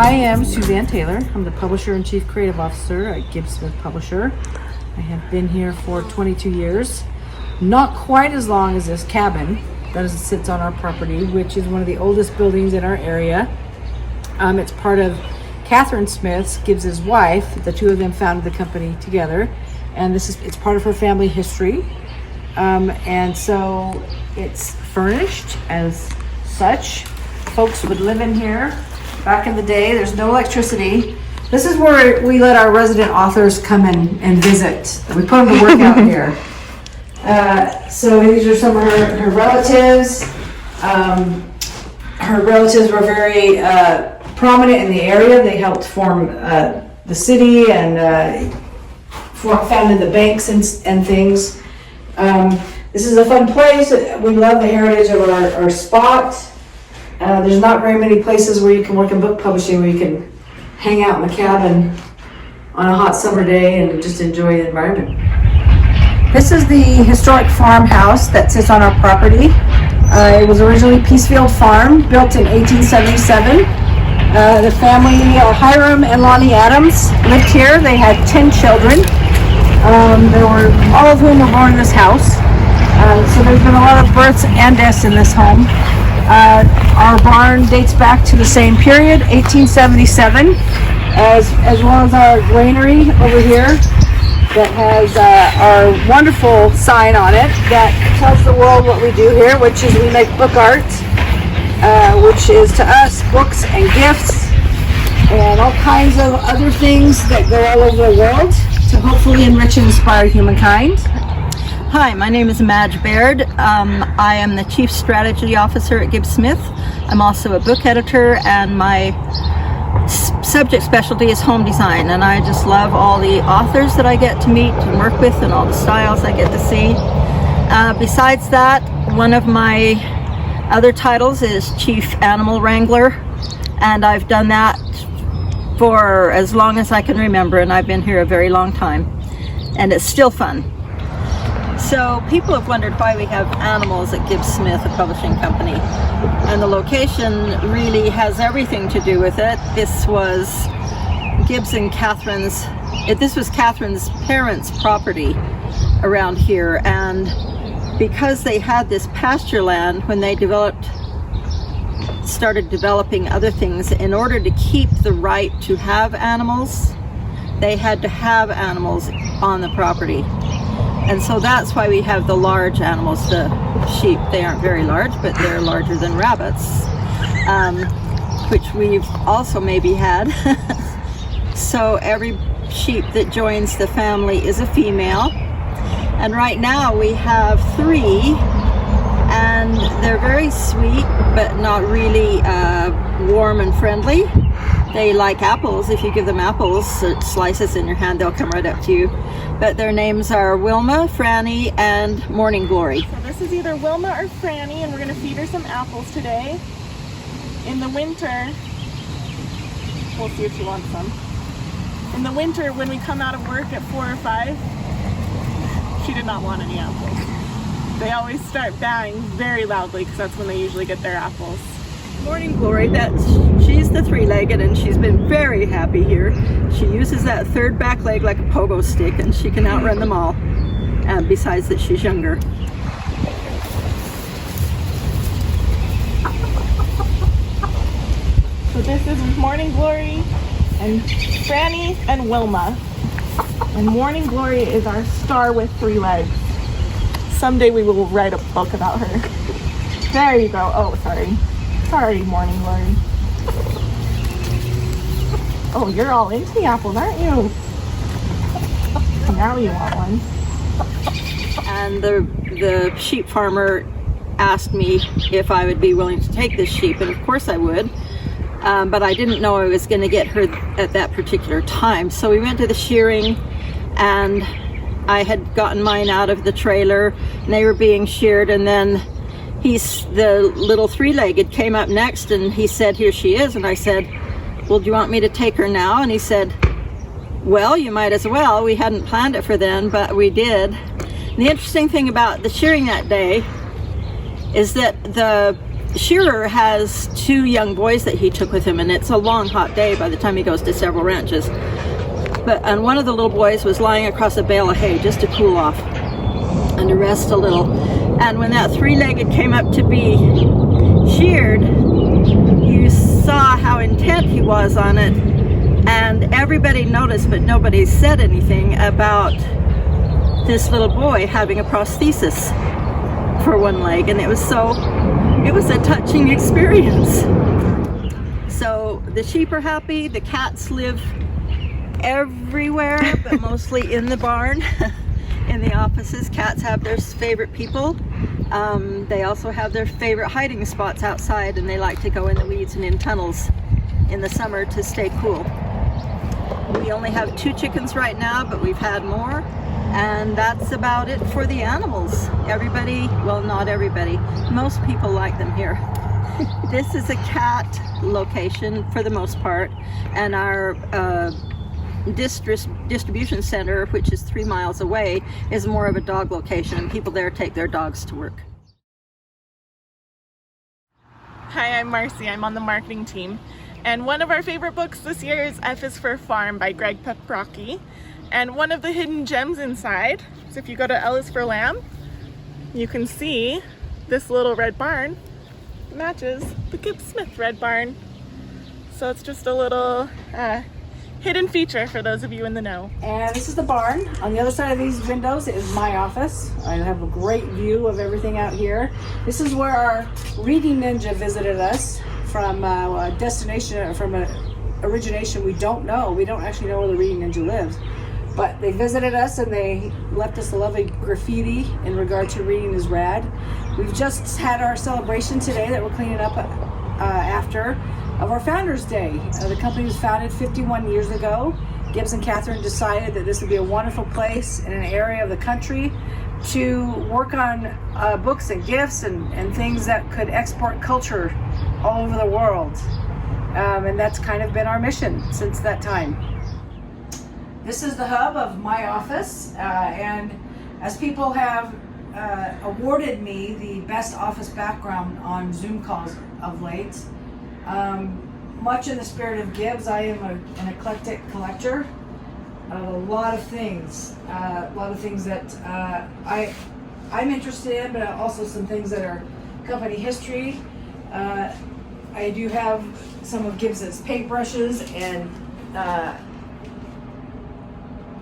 I am Suzanne Taylor. I'm the publisher and chief creative officer at Gibbs Smith Publisher. I have been here for 22 years. Not quite as long as this cabin that sits on our property, which is one of the oldest buildings in our area. It's part of Catherine Smith's, Gibbs's wife. The two of them founded the company together, and it's part of her family history. And so it's furnished as such. Folks would live in here. Back in the day, there's no electricity. This is where we let our resident authors come in and visit. We put them to work out here. So these are some of her relatives. Her relatives were very prominent in the area. They helped form the city and founded the banks and things. This is a fun place. We love the heritage of our spot. There's not very many places where you can work in book publishing where you can hang out in the cabin on a hot summer day and just enjoy the environment. This is the historic farmhouse that sits on our property. It was originally Peacefield Farm, built in 1877. The family, Hiram and Lonnie Adams, lived here. They had 10 children. All of whom were born in this house. So there's been a lot of births and deaths in this home. Our barn dates back to the same period, 1877, as well as our granary over here that has our wonderful sign on it that tells the world what we do here, which is we make book art, which is to us books and gifts and all kinds of other things that go all over the world to hopefully enrich and inspire humankind. Hi, my name is Madge Baird. I am the Chief Strategy Officer at Gibbs Smith. I'm also a book editor, and my subject specialty is home design, and I just love all the authors that I get to meet and work with and all the styles I get to see. Besides that, one of my other titles is Chief Animal Wrangler, and I've done that for as long as I can remember, and I've been here a very long time, and it's still fun. So people have wondered why we have animals at Gibbs Smith, a publishing company, and the location really has everything to do with it. This was Catherine's parents' property around here, and because they had this pasture land when they started developing other things, in order to keep the right to have animals, they had to have animals on the property. And so that's why we have the large animals, the sheep. They aren't very large, but they're larger than rabbits, which we've also maybe had. So every sheep that joins the family is a female. And right now we have 3, and they're very sweet, but not really warm and friendly. They like apples. If you give them apples, slices in your hand, they'll come right up to you. But their names are Wilma, Franny, and Morning Glory. So this is either Wilma or Franny, and we're going to feed her some apples today. In the winter, we'll see if she wants some. In the winter, when we come out of work at 4 or 5, she did not want any apples. They always start banging very loudly because that's when they usually get their apples. Morning Glory, she's the 3-legged, and she's been very happy here. She uses that third back leg like a pogo stick, and she can outrun them all. And besides that, she's younger. So this is Morning Glory and Franny and Wilma. And Morning Glory is our star with 3 legs. Someday we will write a book about her. There you go. Oh, sorry. Sorry, Morning Glory. Oh, you're all into the apples, aren't you? Now you want one. And the sheep farmer asked me if I would be willing to take this sheep, and of course I would. But I didn't know I was going to get her at that particular time. So we went to the shearing, and I had gotten mine out of the trailer, and they were being sheared, and then the little 3-legged came up next, and he said, "Here she is." And I said, "Well, do you want me to take her now?" And he said, "Well, you might as well." We hadn't planned it for then, but we did. And the interesting thing about the shearing that day is that the Shearer has 2 young boys that he took with him, and it's a long, hot day by the time he goes to several ranches. And one of the little boys was lying across a bale of hay just to cool off and to rest a little. And when that 3-legged came up to be sheared, you saw how intent he was on it, and everybody noticed, but nobody said anything about this little boy having a prosthesis for one leg, and it was a touching experience. So the sheep are happy, the cats live everywhere, but mostly in the barn. In the offices, cats have their favorite people. They also have their favorite hiding spots outside, and they like to go in the weeds and in tunnels in the summer to stay cool. We only have 2 chickens right now, but we've had more, and that's about it for the animals. Everybody, well, not everybody, most people like them here. This is a cat location for the most part, and our distribution center, which is 3 miles away, is more of a dog location, and people there take their dogs to work. Hi, I'm Marcy. I'm on the marketing team. And one of our favorite books this year is F is for Farm by Greg Paprocki. And one of the hidden gems inside, so if you go to L is for Lamb, you can see this little red barn matches the Gibbs Smith red barn. So it's just a little hidden feature for those of you in the know. And this is the barn. On the other side of these windows is my office. I have a great view of everything out here. This is where our reading ninja visited us from a destination, from an origination we don't know. We don't actually know where the reading ninja lives. But they visited us and they left us a lovely graffiti in regard to reading is rad. We've just had our celebration today that we're cleaning up after of our Founders Day. The company was founded 51 years ago. Gibbs and Catherine decided that this would be a wonderful place in an area of the country to work on books and gifts and things that could export culture all over the world. And that's kind of been our mission since that time. This is the hub of my office, and as people have awarded me the best office background on Zoom calls of late, much in the spirit of Gibbs, I am an eclectic collector of a lot of things that I'm interested in, but also some things that are company history. I do have some of Gibbs's paintbrushes and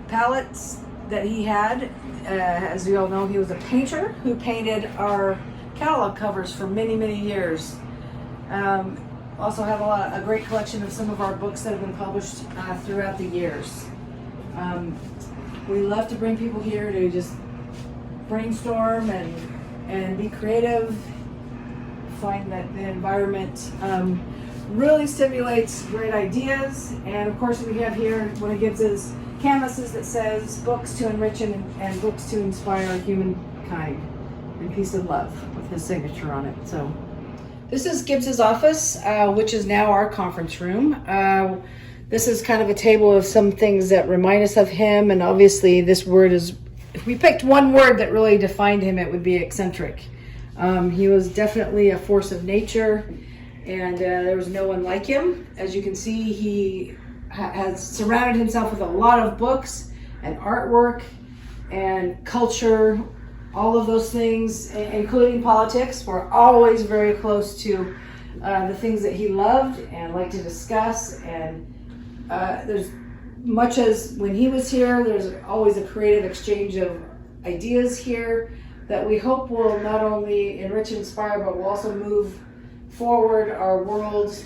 palettes that he had. As you all know, he was a painter who painted our catalog covers for many, many years. Also have a great collection of some of our books that have been published throughout the years. We love to bring people here to just brainstorm and be creative, find that the environment really stimulates great ideas. And of course we have here one of Gibbs's canvases that says books to enrich and books to inspire humankind, and peace and love, with his signature on it. So this is Gibbs's office, which is now our conference room. This is kind of a table of some things that remind us of him, and obviously this word is, if we picked one word that really defined him, it would be eccentric. He was definitely a force of nature, and there was no one like him. As you can see, he has surrounded himself with a lot of books and artwork and culture, all of those things, including politics. We're always very close to the things that he loved and liked to discuss. And there's much as when he was here, there's always a creative exchange of ideas here that we hope will not only enrich and inspire, but will also move forward our world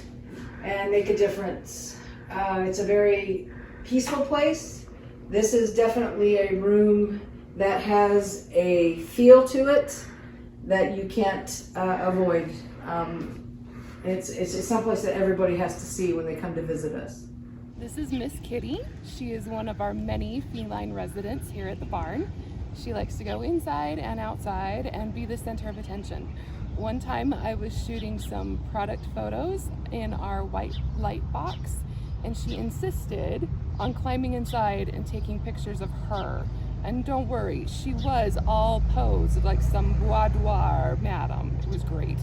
and make a difference. It's a very peaceful place. This is definitely a room that has a feel to it that you can't avoid. It's someplace that everybody has to see when they come to visit us. This is Miss Kitty. She is one of our many feline residents here at the barn. She likes to go inside and outside and be the center of attention. One time I was shooting some product photos in our white light box, and she insisted on climbing inside and taking pictures of her. And don't worry, she was all posed like some boudoir madam. It was great.